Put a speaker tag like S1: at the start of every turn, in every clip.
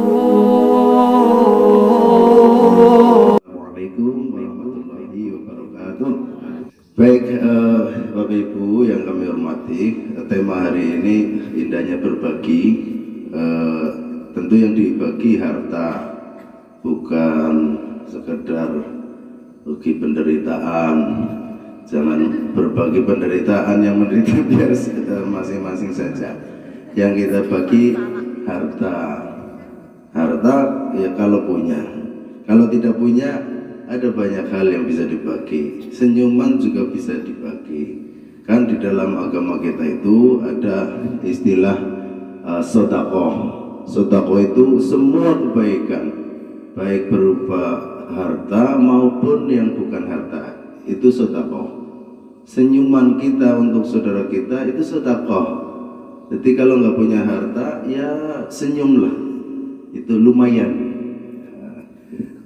S1: Assalamualaikum warahmatullahi wabarakatuh. Baik, Bapak Ibu yang kami hormati, tema hari ini indahnya berbagi. Tentu yang dibagi harta, bukan sekedar bagi penderitaan. Jangan berbagi penderitaan, yang menderita biar masing-masing saja. Yang kita bagi harta. Harta ya kalau punya. Kalau tidak punya, ada banyak hal yang bisa dibagi. Senyuman juga bisa dibagi. Kan di dalam agama kita itu ada istilah sedekah. Sedekah itu semua kebaikan, baik berupa harta maupun yang bukan harta, itu sedekah. Senyuman kita untuk saudara kita itu sedekah. Jadi kalau nggak punya harta, ya senyumlah, itu lumayan.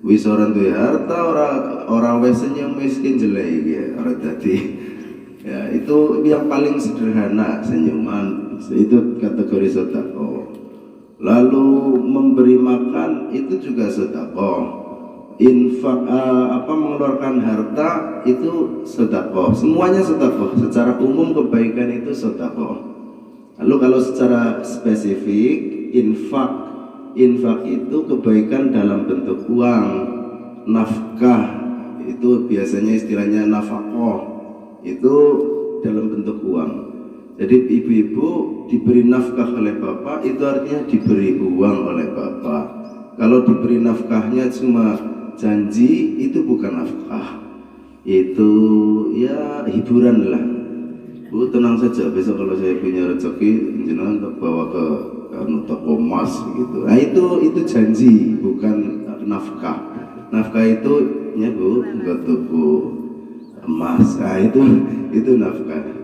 S1: Wis orang tuh harta, orang wis senyum miskin jelek ya orang tadi. Ya itu yang paling sederhana, senyuman itu kategori sedekah. Lalu memberi makan itu juga sedekah. Infak mengeluarkan harta itu sedekah. Semuanya sedekah. Secara umum kebaikan itu sedekah. Lalu kalau secara spesifik infak itu kebaikan dalam bentuk uang, nafkah itu biasanya istilahnya nafkah, itu dalam bentuk uang. Jadi ibu-ibu diberi nafkah oleh bapak, itu artinya diberi uang oleh bapak. Kalau diberi nafkahnya cuma janji, itu bukan nafkah, itu ya hiburan lah. Bu, tenang saja, besok kalau saya punya rezeki jenengan untuk bawa ke toko emas gitu. Nah itu janji, bukan nafkah. Nafkah itu ya Bu, enggak toko emas. Nah itu nafkah.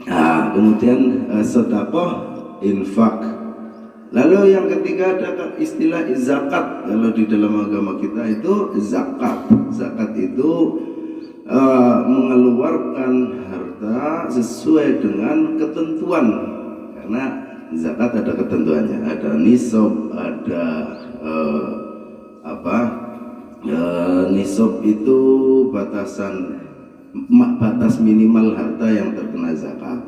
S1: Nah, kemudian sedekah, infak. Lalu yang ketiga ada istilah zakat. Kalau di dalam agama kita itu zakat. Zakat itu mengeluarkan harta sesuai dengan ketentuan, karena zakat ada ketentuannya, ada nisab, ada nisab itu batas minimal harta yang terkena zakat.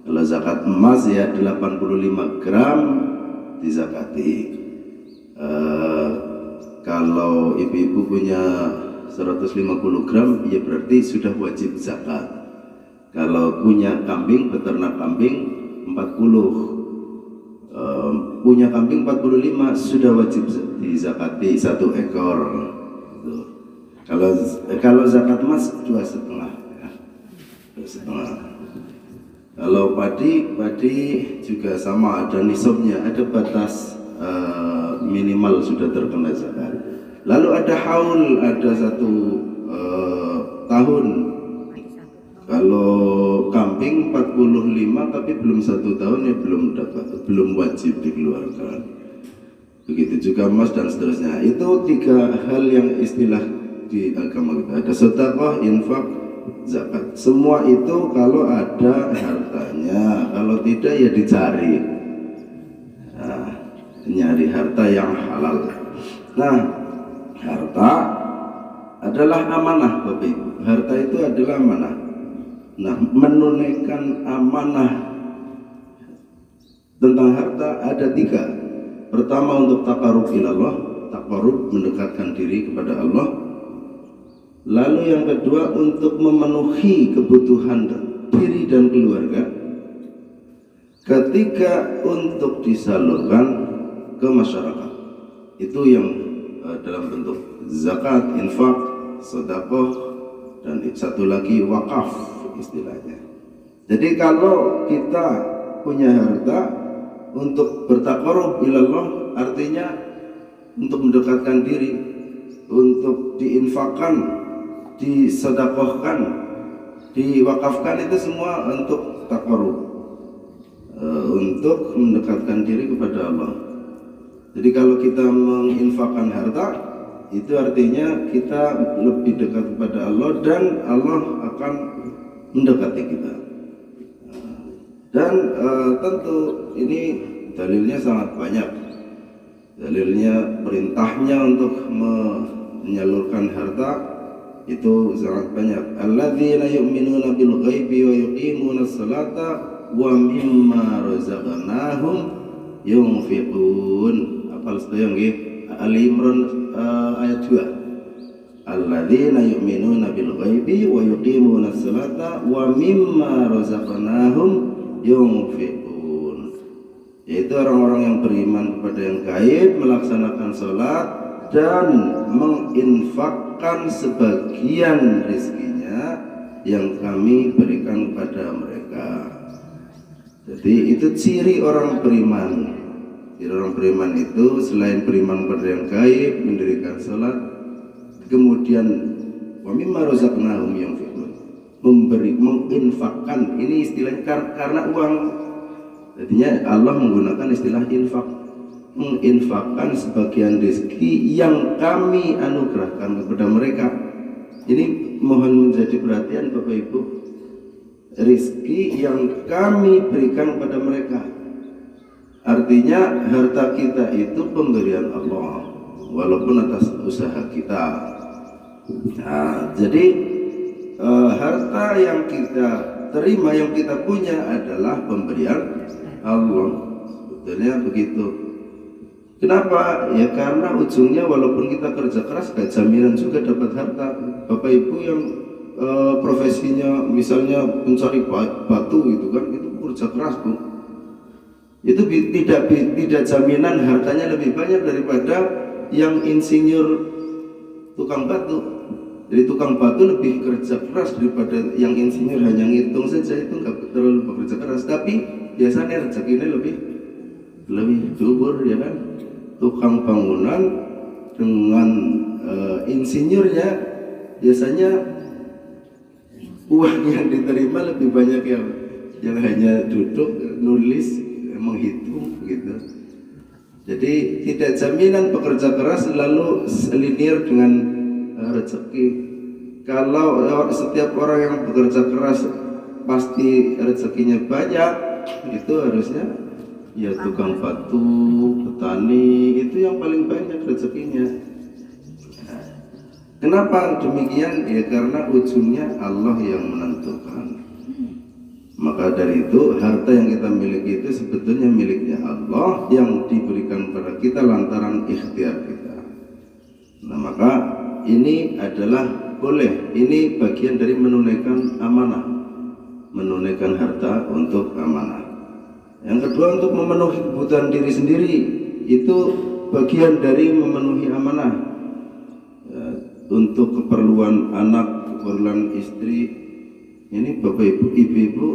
S1: Kalau zakat emas ya 85 gram dizakati. Kalau ibu-ibu punya 150 gram ya berarti sudah wajib zakat. Kalau punya kambing, beternak kambing 40, punya kambing 45 sudah wajib dizakati 1 ekor. Kalau zakat emas 2,5 ya. 2,5. Kalau padi juga sama, ada nisabnya, ada batas minimal sudah terkena zakat. Lalu ada haul, ada 1 tahun. Kalau kambing 45 tapi belum 1 tahun ya belum wajib dikeluarkan. Begitu juga emas dan seterusnya. Itu 3 hal yang istilah di agama kita. Ada sedekah, infak, zakat. Semua itu kalau ada hartanya, kalau tidak ya dicari. Nah, nyari harta yang halal. Nah, harta adalah amanah Bapak Ibu. Harta itu adalah amanah. Nah, menunaikan amanah tentang harta ada 3. Pertama untuk taqarrub ilallah, taqarrub mendekatkan diri kepada Allah. Lalu yang kedua untuk memenuhi kebutuhan diri dan keluarga. Ketiga untuk disalurkan ke masyarakat. Itu yang dalam bentuk zakat, infak, sedekah, dan satu lagi wakaf istilahnya. Jadi kalau kita punya harta untuk bertaqarrub ilallah, artinya untuk mendekatkan diri, untuk diinfakkan, disedekahkan, diwakafkan, itu semua untuk taqarrub, untuk mendekatkan diri kepada Allah. Jadi kalau kita menginfakkan harta, itu artinya kita lebih dekat kepada Allah dan Allah akan mendekati kita. Dan tentu ini dalilnya sangat banyak. Dalilnya perintahnya untuk menyalurkan harta itu sangat banyak. Alladzina yu'minuna bil ghaibi wa yuqimunas salata wa mimma razaqnahum yunfiqun. Apal sedaya nggih? Ali Imran ayat 2. Alladzina yu'minuna bil ghaibi wa yuqimunas salata wa mimma razaqnahum yunfiqun. Yaitu orang-orang yang beriman kepada yang gaib, melaksanakan sholat dan menginfakkan sebagian rezekinya yang kami berikan kepada mereka. Jadi itu ciri orang beriman. Ciri orang beriman itu selain beriman kepada yang gaib, mendirikan sholat, kemudian wa mimma razaqnahum yunfiqun, memberi, menginfakkan. Ini istilahnya karena uang. Jadinya Allah menggunakan istilah infak, menginfakkan sebagian rezeki yang kami anugerahkan kepada mereka. Ini mohon menjadi perhatian Bapak Ibu, rezeki yang kami berikan kepada mereka. Artinya harta kita itu pemberian Allah, walaupun atas usaha kita. Nah, jadi harta yang kita terima, yang kita punya adalah pemberian Allah. Sebetulnya begitu. Kenapa? Ya karena ujungnya walaupun kita kerja keras, gak jaminan juga dapat harta. Bapak Ibu yang profesinya misalnya mencari batu gitu kan, itu kerja keras Bu. Itu tidak jaminan hartanya lebih banyak daripada yang insinyur tukang batu. Jadi tukang batu lebih kerja keras daripada yang insinyur hanya ngitung saja, itu nggak terlalu bekerja keras, tapi biasanya rezekinya lebih subur ya kan. Tukang bangunan dengan insinyurnya biasanya uang yang diterima lebih banyak yang hanya duduk nulis menghitung gitu. Jadi tidak jaminan pekerja keras selalu linear dengan rezeki. Kalau setiap orang yang bekerja keras pasti rezekinya banyak, itu harusnya ya tukang batu, petani, itu yang paling banyak rezekinya. Kenapa demikian? Ya karena ujungnya Allah yang menentukan. Maka dari itu harta yang kita miliki itu sebetulnya miliknya Allah yang diberikan kepada kita lantaran ikhtiar kita. Nah maka ini adalah boleh, ini bagian dari menunaikan amanah, menunaikan harta untuk amanah. Yang kedua, untuk memenuhi kebutuhan diri sendiri, itu bagian dari memenuhi amanah. Ya, untuk keperluan anak, keperluan istri, ini Bapak Ibu, ibu-ibu,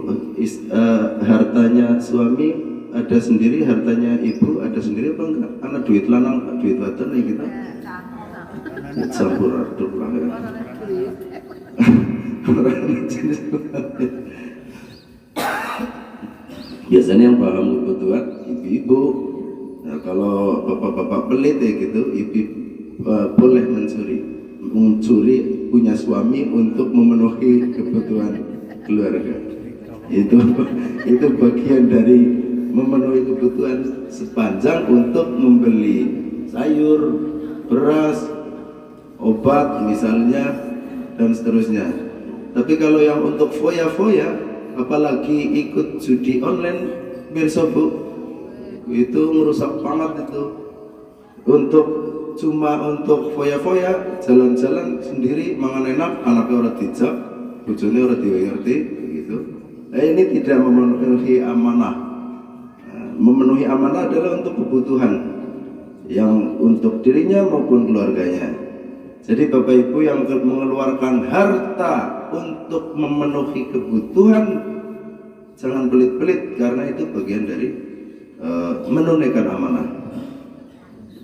S1: hartanya suami ada sendiri, hartanya ibu ada sendiri apa enggak? Anak duit lanang, duit wadon ya kita campur aduk lah ya. Biasanya yang paham kebutuhan ibu-ibu. Nah, kalau bapak-bapak pelit ya gitu, ibu boleh mencuri punya suami untuk memenuhi kebutuhan keluarga. Itu bagian dari memenuhi kebutuhan, sepanjang untuk membeli sayur, beras, obat misalnya dan seterusnya. Tapi kalau yang untuk foya-foya, apalagi ikut judi online, bersobuk, itu merusak banget itu. Cuma untuk foya-foya, jalan-jalan sendiri, mangan enak, anaknya orang dijak, bojone orang diwengerti, begitu. Nah, ini tidak memenuhi amanah. Nah, memenuhi amanah adalah untuk kebutuhan yang untuk dirinya maupun keluarganya. Jadi Bapak Ibu yang mengeluarkan harta untuk memenuhi kebutuhan, jangan pelit-pelit, karena itu bagian dari menunaikan amanah.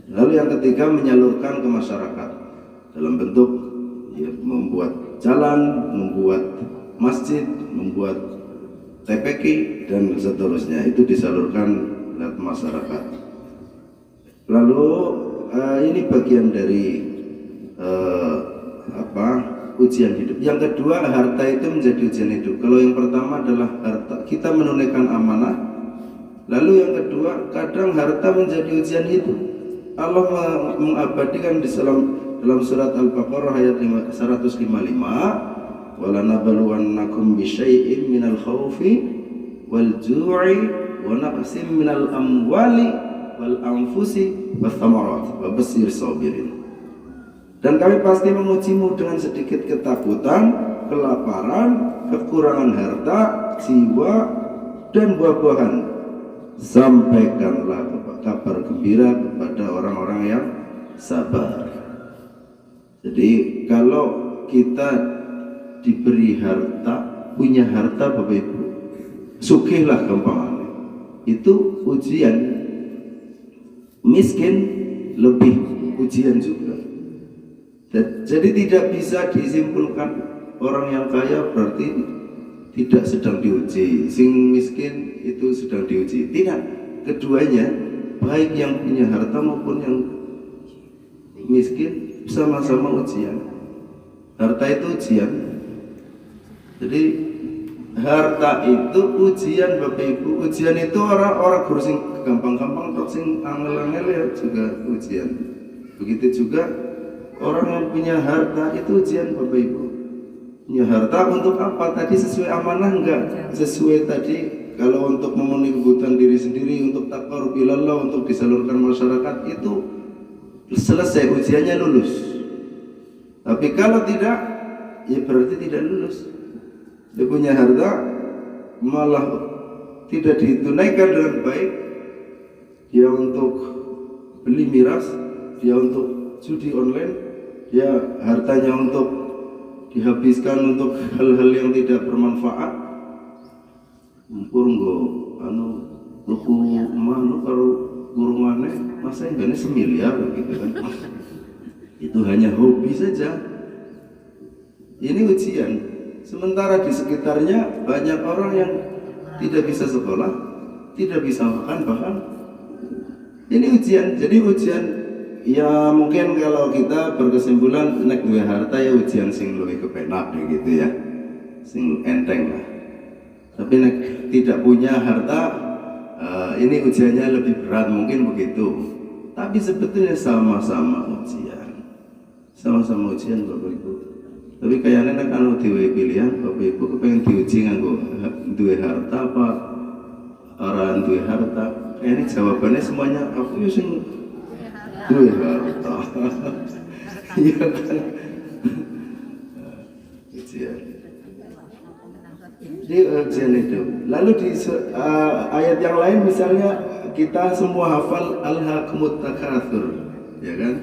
S1: Lalu yang ketiga, menyalurkan ke masyarakat dalam bentuk ya, membuat jalan, membuat masjid, membuat TPQ dan seterusnya, itu disalurkan ke masyarakat. Lalu ini bagian dari ujian hidup. Yang kedua, harta itu menjadi ujian hidup. Kalau yang pertama adalah harta, kita menunaikan amanah. Lalu yang kedua, kadang harta menjadi ujian hidup. Allah mengabadikan dalam surat Al-Baqarah ayat 155, wala nabluwannakum bisyai'in minal khaufi wal ju'i wa naqsim minal amwali wal anfusi wath thamarat wa basyir sabirin. Dan kami pasti mengujimu dengan sedikit ketakutan, kelaparan, kekurangan harta, jiwa, dan buah-buahan. Sampaikanlah kabar gembira kepada orang-orang yang sabar. Jadi kalau kita diberi harta, punya harta Bapak Ibu, sugihlah gampangannya. Itu ujian. Miskin lebih ujian juga. Jadi tidak bisa disimpulkan orang yang kaya berarti tidak sedang diuji, sing miskin itu sedang diuji. Tidak, keduanya baik yang punya harta maupun yang miskin sama-sama ujian. Harta itu ujian. Jadi harta itu ujian Bapak Ibu. Ujian itu orang guru sing gampang-gampang tok, sing angel-angel ya juga ujian. Begitu juga orang yang punya harta itu ujian Bapak Ibu. Punya harta untuk apa? Tadi sesuai amanah enggak? Sesuai tadi kalau untuk memenuhi kebutuhan diri sendiri, untuk taqarrub ilallah, untuk disalurkan masyarakat, itu selesai ujiannya, lulus. Tapi kalau tidak, ya berarti tidak lulus. Dia punya harta malah tidak ditunaikan dengan baik. Dia untuk beli miras, dia untuk judi online, dia hartanya untuk dihabiskan untuk hal-hal yang tidak bermanfaat. Mumpur nggo luku manu karo gurungane masa ini semiliar gitu kan. Itu hanya hobi saja. Ini ujian. Sementara di sekitarnya banyak orang yang tidak bisa sekolah, tidak bisa makan, bahkan ini ujian. Jadi ujian ya, mungkin kalau kita berkesimpulan nek duwe harta ya ujian sing luwih kepenak gitu ya, sing enteng lah. Tapi nek tidak punya harta, ini ujiannya lebih berat, mungkin begitu. Tapi sebetulnya sama-sama ujian, sama-sama ujian Bapak Ibu. Tapi kayaknya nek anu dhewe pilihan Bapak Ibu kepengen diuji nganggo duwe harta apa ora duwe harta. Ini jawabannya semuanya aku ya sing duwe harta. Iya kan? Ujian. Di ujian itu. Lalu di ayat yang lain misalnya kita semua hafal alhaqumut takatsur, ya kan?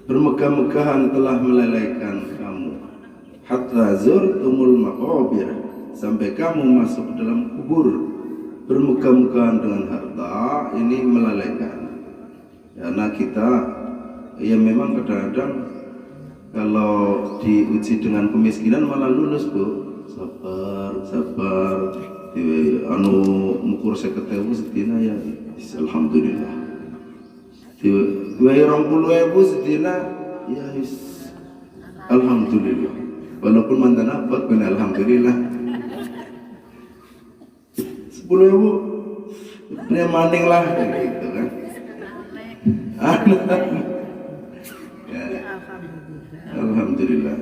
S1: Bermegah-megahan telah melelehkan kamu hatta zurtumul maqabir, sampai kamu masuk dalam kubur. Bermegah-megahan dengan harta ini melelehkan. Karena kita ya memang kadang-kadang kalau diuji dengan kemiskinan malah lulus Bu. Sabar anu mukur 50.000 sedina ya alhamdulillah. Diwai 20.000 sedina ya alhamdulillah. Walaupun mantan abad ben alhamdulillah. 10.000 dia maning lah gitu kan. Ya, alhamdulillah.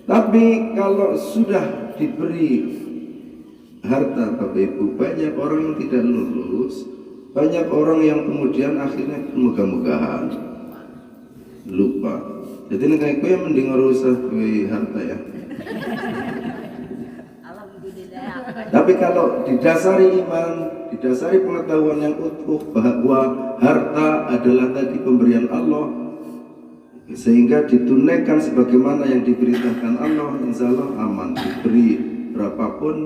S1: Tapi kalau sudah diberi harta Bapak Ibu, banyak orang yang tidak lulus, banyak orang yang kemudian akhirnya megah-megahan, lupa. Jadi nek kowe yang mending ora usah duwe harta ya. Tapi kalau didasari iman, didasari pengetahuan yang utuh bahwa harta adalah tadi pemberian Allah, sehingga ditunaikan sebagaimana yang diberitakan Allah, insya Allah aman. Diberi berapapun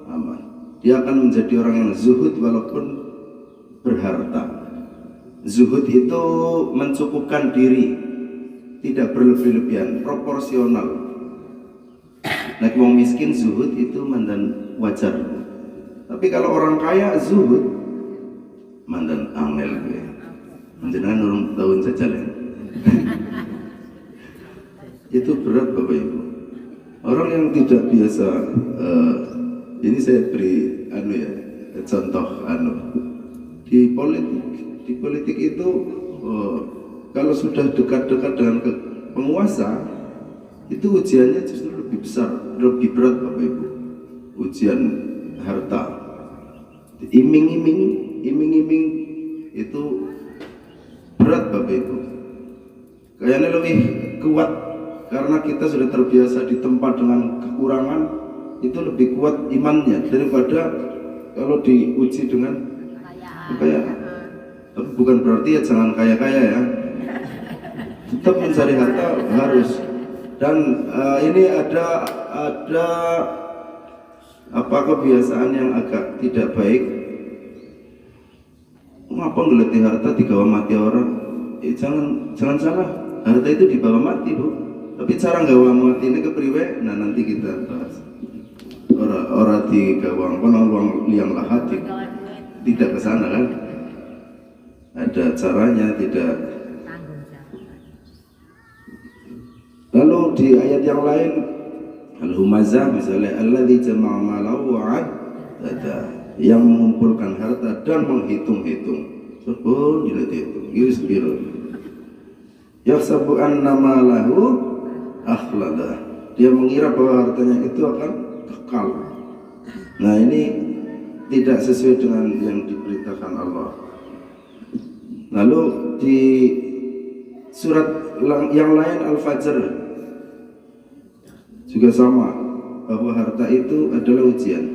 S1: aman. Dia akan menjadi orang yang zuhud walaupun berharta. Zuhud itu mencukupkan diri, tidak berlebih-lebihan, proporsional. Nek wong miskin zuhud itu mandan wajar. Tapi kalau orang kaya zuhud mandan angel gue. Menjenengan orang tahun jajalan. Itu berat Bapak Ibu. Orang yang tidak biasa, ini saya beri contoh di politik itu kalau sudah dekat-dekat dengan penguasa, itu ujiannya justru lebih besar, lebih berat Bapak Ibu. Ujian harta, iming-iming itu berat Bapak Ibu. Kayaknya lebih kuat karena kita sudah terbiasa di tempat dengan kekurangan, itu lebih kuat imannya daripada kalau diuji dengan kekayaan. Tapi bukan berarti ya jangan kaya-kaya ya, tetap mencari harta harus. Dan ini ada apa kebiasaan yang agak tidak baik. Ngapa ngeleti harta digawa mati orang? Jangan salah, harta itu dibawa mati Bu. Tapi cara gawa mati ini kepriwe? Nah nanti kita bahas. Orang digawa penolong liang lahat tidak ke sana kan? Ada caranya tidak. Lalu di ayat yang lain Al-Humazah misalnya alladzi jama'a malahu wa 'addada, yang mengumpulkan harta dan menghitung-hitung. Sebut dihitung, iris biru. Yahsabu anna malahu akhlada, dia mengira bahwa hartanya itu akan kekal. Nah ini tidak sesuai dengan yang diberitakan Allah. Lalu di surat yang lain Al-Fajr juga sama, bahwa harta itu adalah ujian.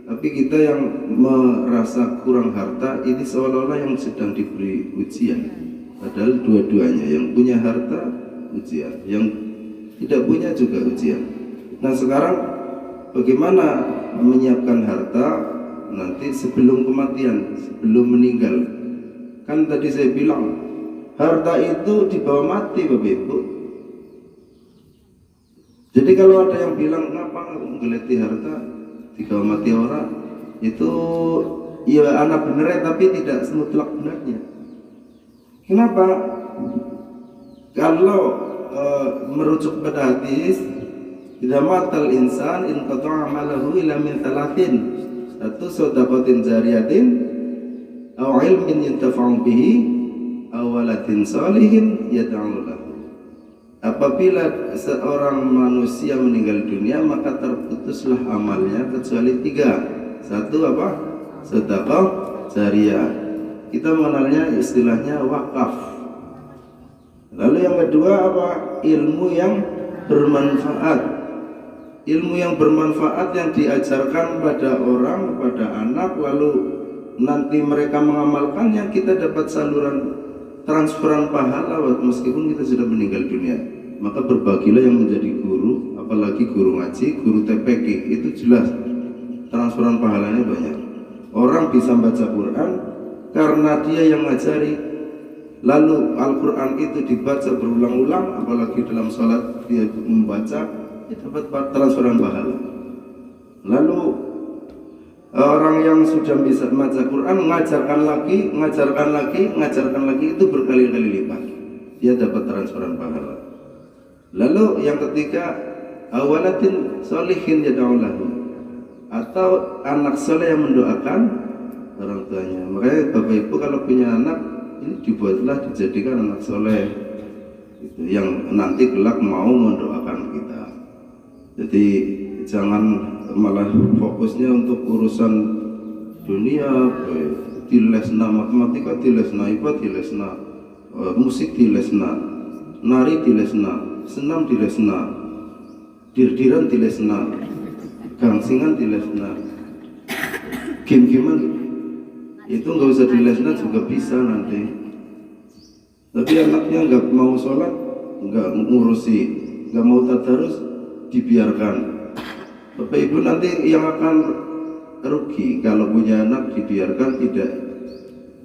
S1: Tapi kita yang merasa kurang harta ini seolah-olah yang sedang diberi ujian. Padahal dua-duanya, yang punya harta ujian, yang tidak punya juga ujian. Nah sekarang bagaimana menyiapkan harta nanti sebelum kematian, sebelum meninggal. Kan tadi saya bilang harta itu dibawa mati Bapak Ibu. Jadi kalau ada yang bilang kenapa ngeleti harta dibawa mati orang, itu ya anak bener tapi tidak semutlak benarnya. Kenapa? Kalau merujuk pada hadis, idza matal insan in qata'a amalahu ila min talatin, satu sedaqatin jariyatin aw ilmin yuntafa'u bihi aw waladin salihin yad'u lahu. Apabila seorang manusia meninggal dunia maka terputuslah amalnya kecuali tiga. Satu apa? Sedekah jariyah. Kita mengenalnya istilahnya wakaf. Lalu yang kedua apa? Ilmu yang bermanfaat. Ilmu yang bermanfaat yang diajarkan pada orang, pada anak, lalu nanti mereka mengamalkannya, kita dapat saluran transferan pahala meskipun kita sudah meninggal dunia. Maka berbagilah yang menjadi guru, apalagi guru ngaji, guru TPQ, itu jelas transferan pahalanya banyak. Orang bisa baca Quran karena dia yang ngajari. Lalu Al-Quran itu dibaca berulang-ulang, apalagi dalam sholat dia membaca, dia dapat transferan pahala. Lalu orang yang sudah bisa membaca Quran mengajarkan lagi itu berkali-kali lipat, dia dapat transferan pahala. Lalu yang ketiga, awalatin solihin yad'u lahu, atau anak soleh yang mendoakan orang tuanya. Makanya Bapak Ibu kalau punya anak ini dibuatlah dijadikan anak soleh gitu, yang nanti kelak mau mendoakan kita. Jadi jangan malah fokusnya untuk urusan dunia, dilesna matematika, dilesna IPA, dilesna musik, dilesna nari, dilesna senam, dilesna dirdiran, dilesna gangsingan, dilesna game-gamean. Itu nggak usah dilesna juga bisa nanti. Tapi anaknya nggak mau sholat, nggak ngurusi, nggak mau tadarus, dibiarkan. Bapak Ibu nanti yang akan rugi kalau punya anak dibiarkan, tidak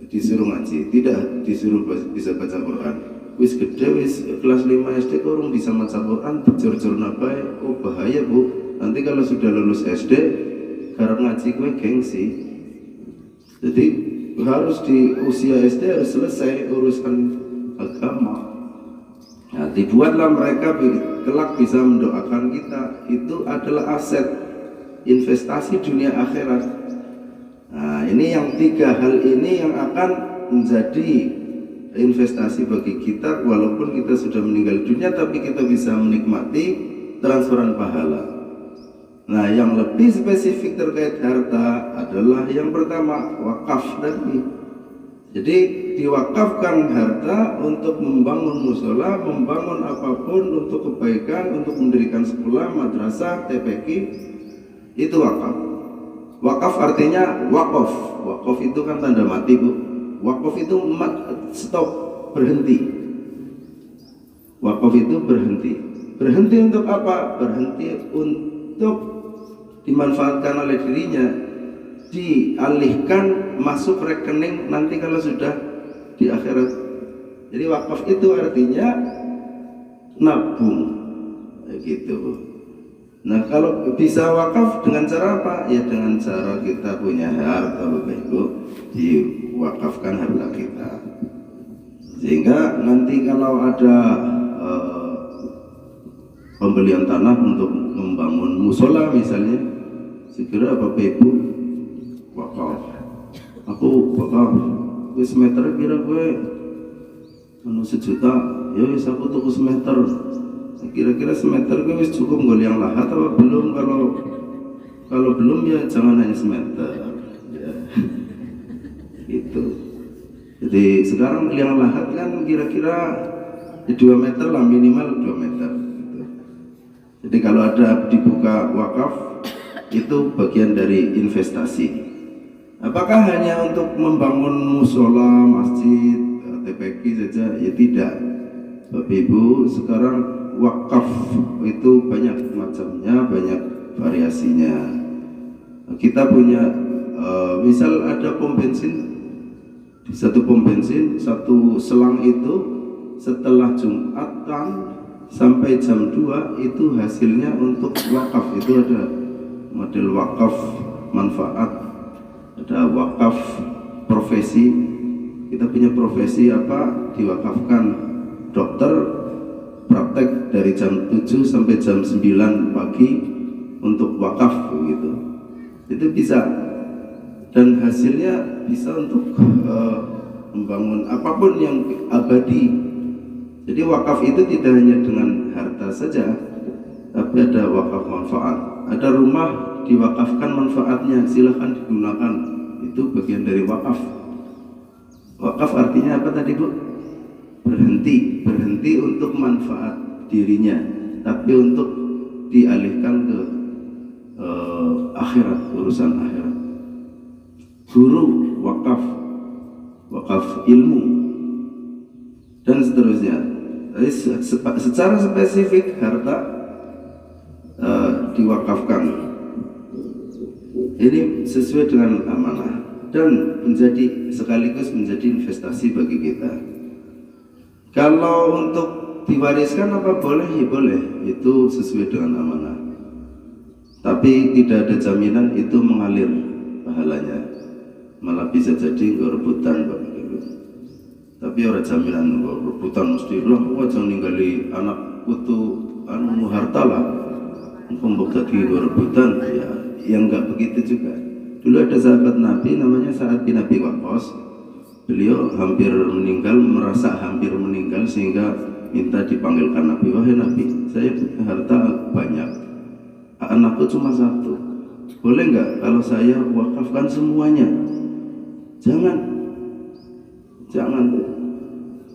S1: disuruh ngaji, tidak disuruh bisa baca Quran. Wis gede, wis kelas 5 SD kok orang bisa baca Quran, jor-jor nabai, oh bahaya Bu. Nanti kalau sudah lulus SD, karena ngaji gue gengsi. Jadi harus di usia SD harus selesai urusan agama. Nah, dibuatlah mereka kelak bisa mendoakan kita. Itu adalah aset investasi dunia akhirat. Nah, ini yang tiga hal ini yang akan menjadi investasi bagi kita, walaupun kita sudah meninggal dunia tapi kita bisa menikmati transferan pahala. Nah, yang lebih spesifik terkait harta adalah yang pertama, wakaf tadi. Jadi diwakafkan harta untuk membangun musola, membangun apapun untuk kebaikan, untuk mendirikan sekolah, madrasah, TPQ, itu wakaf. Wakaf artinya wakaf. Wakaf itu kan tanda mati, Bu. Wakaf itu stop, berhenti. Wakaf itu berhenti. Berhenti untuk apa? Berhenti untuk dimanfaatkan oleh dirinya, dialihkan masuk rekening nanti kalau sudah di akhirat. Jadi wakaf itu artinya nabung, gitu. Nah, kalau bisa wakaf dengan cara apa? Ya dengan cara kita punya harta, Bapak Ibu, diwakafkan harta kita, sehingga nanti kalau ada pembelian tanah untuk membangun musola misalnya, segera Bapak Ibu wakaf. Aku wakaf, gue semeter kira gue sejuta, ya wis aku tuku semeter. Kira-kira semeter gue wis cukup nggak yang lahat atau belum? Kalau belum ya jangan hanya semeter, ya. Gitu. Jadi sekarang liang lahat kan kira-kira 2 meter lah, minimal 2 meter. Jadi kalau ada dibuka wakaf, itu bagian dari investasi. Apakah hanya untuk membangun musola, masjid, TPQ saja? Ya tidak. Bapak Ibu, sekarang wakaf itu banyak macamnya, banyak variasinya. Kita punya, misal ada pom bensin, di satu pom bensin, satu selang itu setelah Jumatan sampai jam 2 itu hasilnya untuk wakaf. Itu ada model wakaf manfaat, ada wakaf profesi. Kita punya profesi apa? Diwakafkan. Dokter praktek dari jam 7 sampai jam 9 pagi untuk wakaf gitu. Itu bisa, dan hasilnya bisa untuk membangun apapun yang abadi. Jadi wakaf itu tidak hanya dengan harta saja, tapi ada wakaf manfaat. Ada rumah diwakafkan manfaatnya, silahkan digunakan. Itu bagian dari wakaf. Wakaf artinya apa tadi, Bu? Berhenti untuk manfaat dirinya, tapi untuk dialihkan ke akhirat, urusan akhirat. Guru wakaf ilmu, dan seterusnya. Jadi secara spesifik harta diwakafkan. Ini sesuai dengan amanah dan sekaligus menjadi investasi bagi kita. Kalau untuk diwariskan apa boleh? Ya boleh, itu sesuai dengan amanah. Tapi tidak ada jaminan itu mengalir pahalanya, malah bisa jadi rebutan, Pak. Tapi orang jaminan rebutan mesti lah, jangan ninggali anak putu harta lah, untuk jadi rebutan, ya yang enggak begitu juga. Dulu ada sahabat Nabi namanya Sa'ad bin Abi Waqqas. Beliau hampir meninggal, merasa hampir meninggal sehingga minta dipanggilkan Nabi. Wahai Nabi, saya punya harta banyak, anakku cuma satu, boleh nggak kalau saya wakafkan semuanya? Jangan.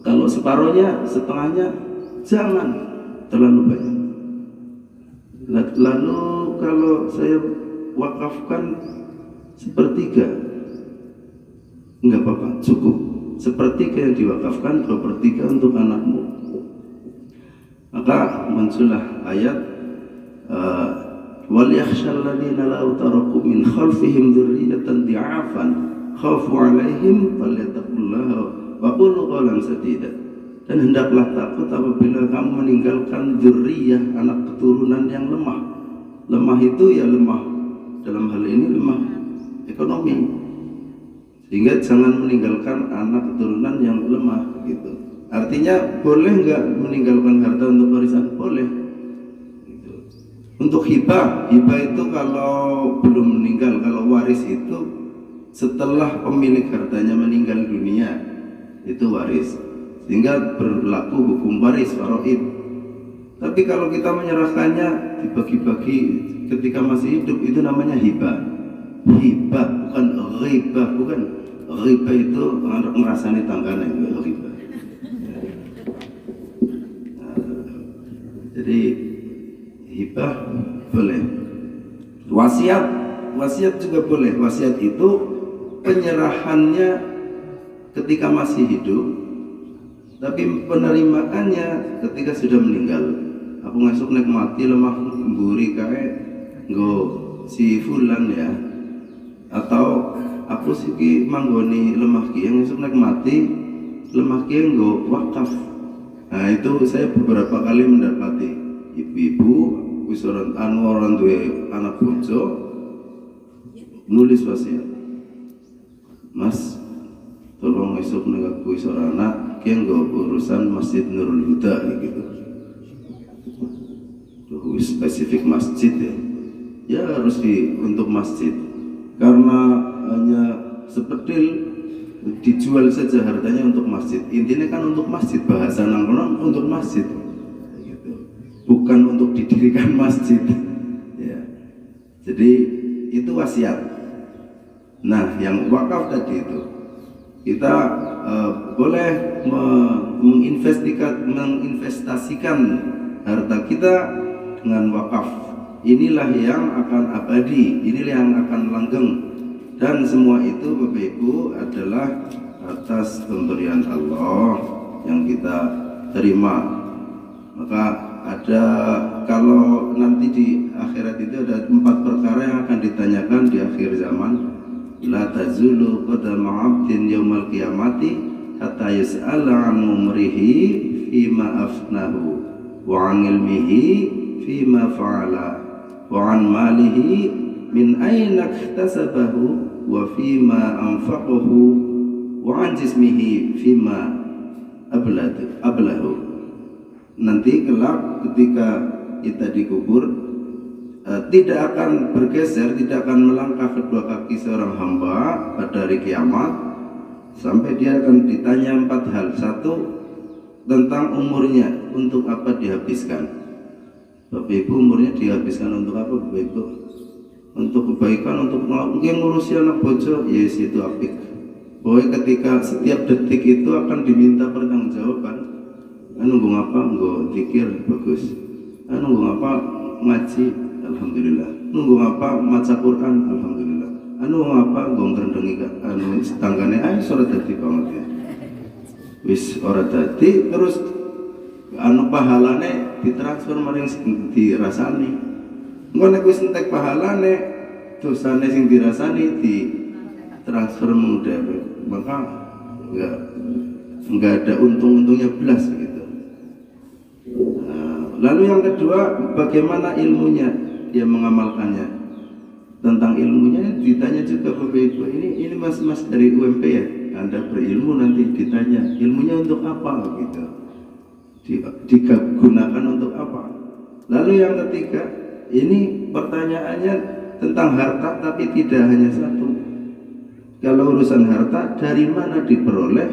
S1: Kalau separuhnya, setengahnya, jangan terlalu banyak. Lalu kalau saya wakafkan sepertiga, enggak apa-apa, cukup. Sepertiga yang diwakafkan, 2/3 untuk anakmu. Maka muncullah ayat wal yakhshal ladzina law taraku min khalfihim dzurriyyatan dhi'afan khafu 'alaihim falyattaqullaha wa qulu qawlan sadida. Dan hendaklah takut apabila kamu meninggalkan dzurriyyah, anak keturunan yang lemah. Lemah itu ya lemah, dalam hal ini lemah ekonomi, sehingga jangan meninggalkan anak keturunan yang lemah gitu. Artinya boleh nggak meninggalkan harta untuk warisan? Boleh gitu. Untuk hibah itu kalau belum meninggal. Kalau waris itu setelah pemilik hartanya meninggal dunia. itu waris, sehingga berlaku hukum waris faraid. Tapi kalau kita menyerahkannya dibagi-bagi ketika masih hidup, itu namanya hibah. Hibah bukan ghibah, bukan. Ghibah itu ngerasani tanggane, ghibah. Jadi hibah boleh. Wasiat juga boleh. Wasiat itu penyerahannya ketika masih hidup, tapi penerimaannya ketika sudah meninggal. Aku ngasuk nek mati lemah mburi kae nggo si fulan ya, atau aku siki manggoni lemah ki yang ngasuk nek mati lemah ki nggo wakaf. Nah itu saya beberapa kali mendapati ibu-ibu wis orang duwe anak bojo nulis wasiat, Mas tolong esok nek aku wis ora anak ki nggo urusan Masjid Nurul Huda gitu. Spesifik masjid ya harus untuk masjid, karena hanya sepetil dijual saja hartanya untuk masjid. Intinya kan untuk masjid, bahasa nangkono untuk masjid gitu. Bukan untuk didirikan masjid ya. Jadi itu wasiat. Nah yang wakaf tadi itu kita boleh menginvestasikan harta kita dengan wakaf. Inilah yang akan abadi, inilah yang akan langgeng, dan semua itu Bapak Ibu adalah atas pemberian Allah yang kita terima. Maka ada, kalau nanti di akhirat itu ada 4 perkara yang akan ditanyakan di akhir zaman. La tazulu qadama 'abdin yaumal qiyamati hatta yus'ala 'an umrihi fima afnahu wa 'an ilmihi fima fa'ala wa 'an malihi min aina iktasabahu wa fima anfaqahu wa 'an jismihi fima ablahu. Nanti kelak ketika kita dikubur, tidak akan bergeser, tidak akan melangkah kedua kaki seorang hamba pada hari kiamat sampai dia akan ditanya 4 hal. 1, tentang umurnya, untuk apa dihabiskan. Bapak Ibu, umurnya dihabiskan untuk apa Bapak Ibu? Untuk kebaikan, untuk mungkin ngurusi anak bojo, yes itu apik. Pokoknya ketika setiap detik itu akan diminta pertanggungjawaban. Nunggu ngapa? Nunggu zikir, bagus. Nunggu ngapa? Ngaji, alhamdulillah. Nunggu ngapa? Maca Quran, alhamdulillah. Nunggu ngapa? Nggak ngerendengi tanggane ayo surat dadi banget ya. Wis ora dadi terus pahalane ditransfer maring sing dirasani. Engko nek wis entek pahalane, dosane sing dirasani ditransfer mung dhewe. Maka enggak ada untung-untungnya belas gitu. Lalu yang kedua, bagaimana ilmunya dia mengamalkannya. Tentang ilmunya ditanya juga Bapak Ibu. Ini mas dari UMP ya, Anda berilmu nanti ditanya ilmunya untuk apa gitu, digunakan untuk apa. Lalu yang ketiga, ini pertanyaannya tentang harta, tapi tidak hanya satu. Kalau urusan harta, dari mana diperoleh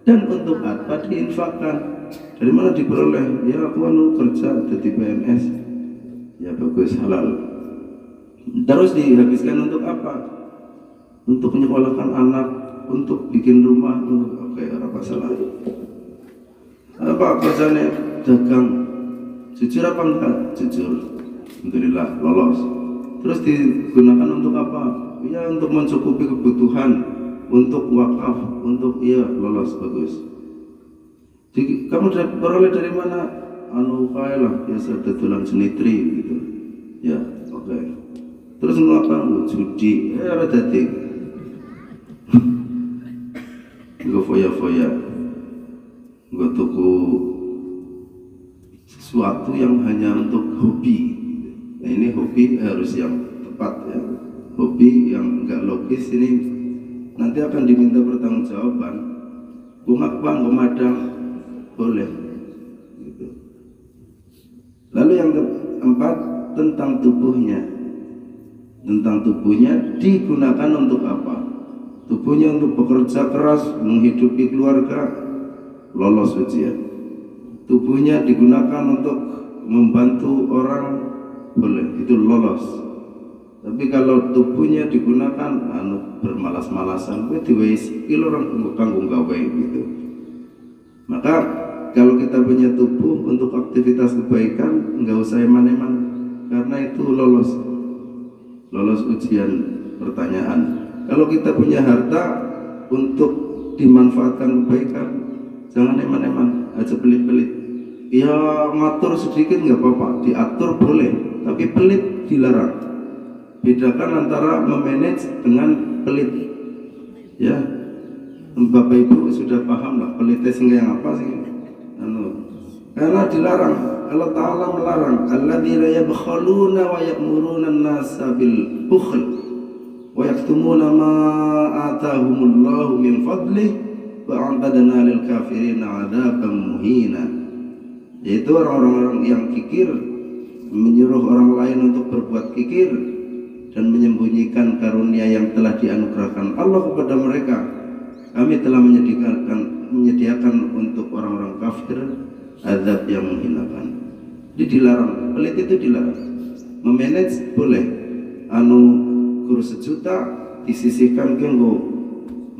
S1: dan untuk apa diinfakkan. Dari mana diperoleh? Ya aku kerja jadi PNS, ya bagus, halal. Terus dihabiskan untuk apa? Untuk menyekolahkan anak, untuk bikin rumah, oke, apa masalah. Apa kerjanya? Dagang. Jujur apa enggak? Jujur. Alhamdulillah lolos. Terus digunakan untuk apa? Ya untuk mencukupi kebutuhan, untuk wakaf, untuk lolos, bagus. Jadi, kamu beroleh dari mana? Kaya lah, biasa tetulan senitri gitu. Ya, oke. Terus ngapa? Judi. Ada tadi. Gue foya-foya. Gue tuku sesuatu yang hanya untuk hobi. Nah ini hobi harus yang tepat ya. Hobi yang enggak logis ini nanti akan diminta pertanggungjawaban. Gue ngapa? Gue madang. Boleh gitu. Lalu yang keempat, tentang tubuhnya. Tentang tubuhnya digunakan untuk apa? tubuhnya untuk bekerja keras menghidupi keluarga, lolos ujian. Tubuhnya digunakan untuk membantu orang, boleh, itu lolos. Tapi kalau tubuhnya digunakan bermalas-malasan, gue diwais kilo orang kanggung gawe gitu. Maka kalau kita punya tubuh untuk aktivitas kebaikan, nggak usah eman-eman, karena itu lolos ujian pertanyaan. Kalau kita punya harta untuk dimanfaatkan kebaikan, jangan eman-eman, aja pelit-pelit. Ya ngatur sedikit nggak apa-apa, diatur boleh, tapi pelit dilarang. Bedakan antara memanage dengan pelit. Ya, Bapak Ibu sudah paham lah pelitnya sehingga yang apa sih? Karena dilarang. Allah Ta'ala melarang, alladzina yabkhaluna wa ya'muruna an-nasa bil bukhl wa yaktumuna ma atahumullahu min fadlih wa a'tadna lil kafirina 'adzaban muhina. Yaitu orang-orang yang kikir, menyuruh orang lain untuk berbuat kikir dan menyembunyikan karunia yang telah dianugerahkan Allah kepada mereka. Kami telah menyediakan untuk orang-orang kafir azab yang menghinakan. Jadi dilarang, pelit itu dilarang. Memanage boleh, guru 1 juta disisihkan kanggo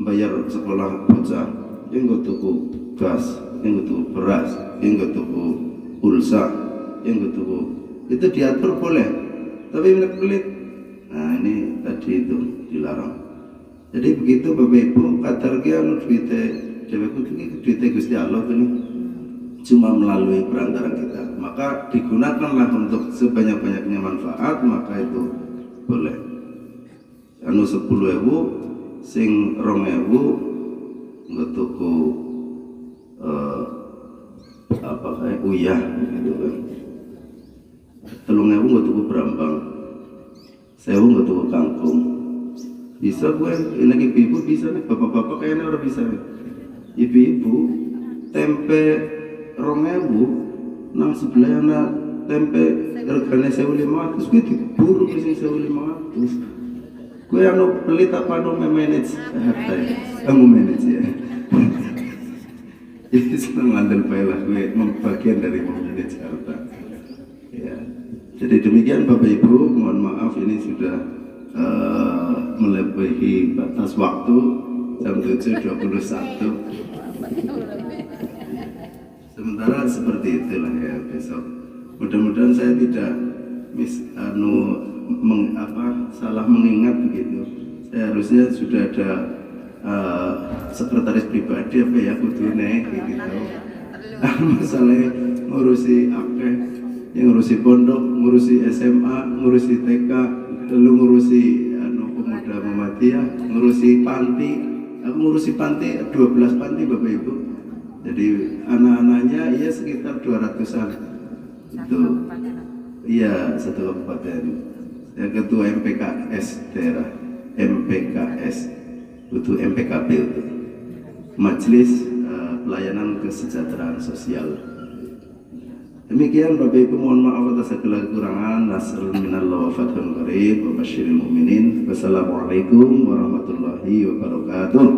S1: bayar sekolah bocah, kanggo tuku gas, kanggo tuku beras, kanggo tuku pulsa, kanggo tuku, itu diatur boleh. Tapi pelit, nah ini tadi itu dilarang. Jadi begitu Bapak Ibu, kadarnya duitnya deweku duitnya Gusti Allah ini cuma melalui perantara kita, maka digunakanlah untuk sebanyak-banyaknya manfaat, maka itu boleh. 10.000 sing 2.000 nggak tuku apa kayak uyah gitu kan, 3.000 nggak tuku berambang, 1.000 nggak tuku kangkung. Bisa gue, ini ibu-ibu bisa nih, bapak-bapak kayaknya udah bisa nih. Ibu-ibu tempe 2.000 nang sebelah anak tempe regane 1.500, gue diburu ke 1.500. Gue pelit apa manage harta ya, kamu manage ya. Jadi senang ngandel baiklah gue bagian dari memanage harta ya. Jadi demikian Bapak Ibu, mohon maaf ini sudah melebihi batas waktu jam 7.21. Sementara seperti itulah ya besok. Mudah-mudahan saya tidak salah mengingat begitu. Saya harusnya sudah ada sekretaris pribadi apa ya kudune gitu. Masalahnya ngurusi akeh, yang ngurusi pondok, ngurusi SMA, ngurusi TK, lalu ngurusi pemuda Muhammadiyah, ngurusi panti. Aku ngurusi panti 12 panti Bapak Ibu. Jadi anak-anaknya ya sekitar 200-an. Itu iya, satu kabupaten. Saya ketua MPKS daerah, MPKS itu MPKB itu Majelis Pelayanan Kesejahteraan Sosial. Demikian Bapak Ibu, mohon maaf atas segala kekurangan. Nasrul minallah wa fathun qarib wa basyiril mu'minin. Wassalamualaikum warahmatullahi wabarakatuh.